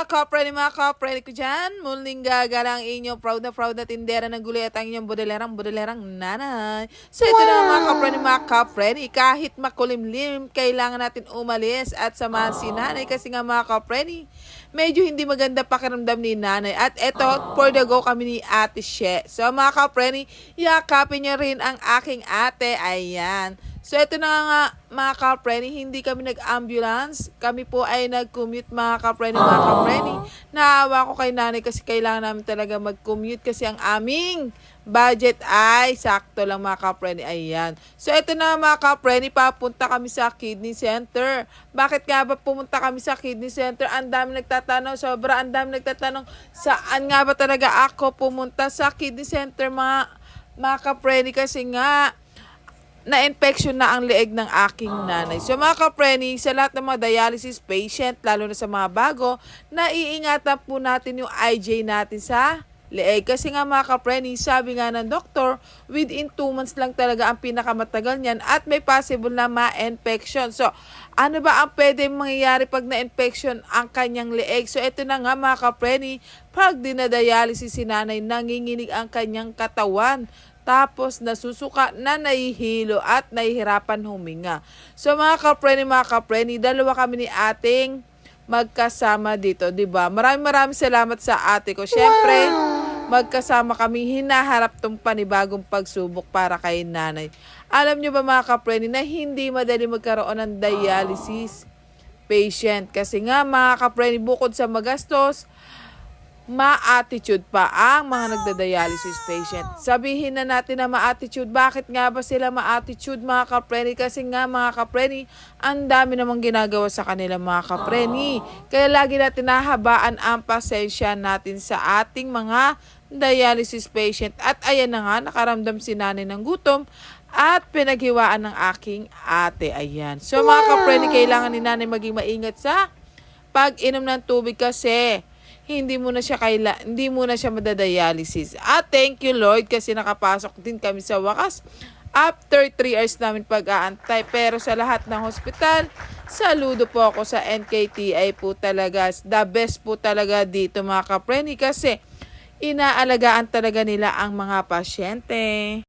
mga kapre ko dyan. Muling gagala ang inyong proud na tindera ng gulay at ang inyong budelerang nanay. So ito na mga kapre, kahit makulimlim, kailangan natin umalis at samahan si nanay kasi nga mga kapre, medyo hindi maganda pakiramdam ni nanay. At eto, for the go kami ni Ate She. So mga kapre, yakapin niyo rin ang aking ate. Ayan. So, ito na nga mga kapreni, hindi kami nag-ambulance. Kami po ay nag-commute mga kapreni. Naawa ko kay nanay kasi kailangan namin talaga mag-commute kasi ang aming budget ay sakto lang mga kapreni. Ayan. So, ito na mga kapreni, papunta kami sa kidney center. Bakit nga ba pumunta kami sa kidney center? Ang dami nagtatanong, ang dami nagtatanong, saan nga ba talaga ako pumunta sa kidney center mga kapreni kasi nga, na-infection na ang leeg ng aking nanay. So mga kapreni, sa lahat ng mga dialysis patient, lalo na sa mga bago, naiingatan po natin yung IJ natin sa leeg. Kasi nga mga kapreni, sabi nga ng doktor, within 2 months lang talaga ang pinakamatagal niyan at may possible na ma-infection. So, ano ba ang pwede mangyayari pag na-infection ang kanyang leeg? So, ito na nga mga kapreni, pag dinadialysis si nanay, nanginginig ang kanyang katawan. Tapos nasusuka na nahihilo at nahihirapan huminga. So mga kapreni, dalawa kami ni ating magkasama dito, 'di ba? Maraming salamat sa ate ko. Syempre, magkasama kami hinaharap tong panibagong pagsubok para kay nanay. Alam niyo ba mga kapreni na hindi madali magkaroon ng dialysis patient kasi nga mga kapreni, bukod sa magastos, ma-attitude pa ang mga nagda-dialysis patient. Sabihin na natin na ma-attitude. Bakit nga ba sila ma-attitude mga kapreni? Kasi nga mga kapreni, ang dami namang ginagawa sa kanila mga kapreni. Kaya lagi natin nahabaan ang pasensya natin sa ating mga dialysis patient. At ayan na nga, nakaramdam si nanay ng gutom at pinaghiwaan ng aking ate. Ayan. So mga kapreni, kailangan ni nanay maging maingat sa pag-inom ng tubig kasi hindi muna siya madadialysis. At thank you Lord kasi nakapasok din kami sa wakas after 3 hours namin pag-aantay. Pero sa lahat ng hospital, saludo po ako sa NKTI po talaga. The best po talaga dito mga kapreni kasi inaalagaan talaga nila ang mga pasyente.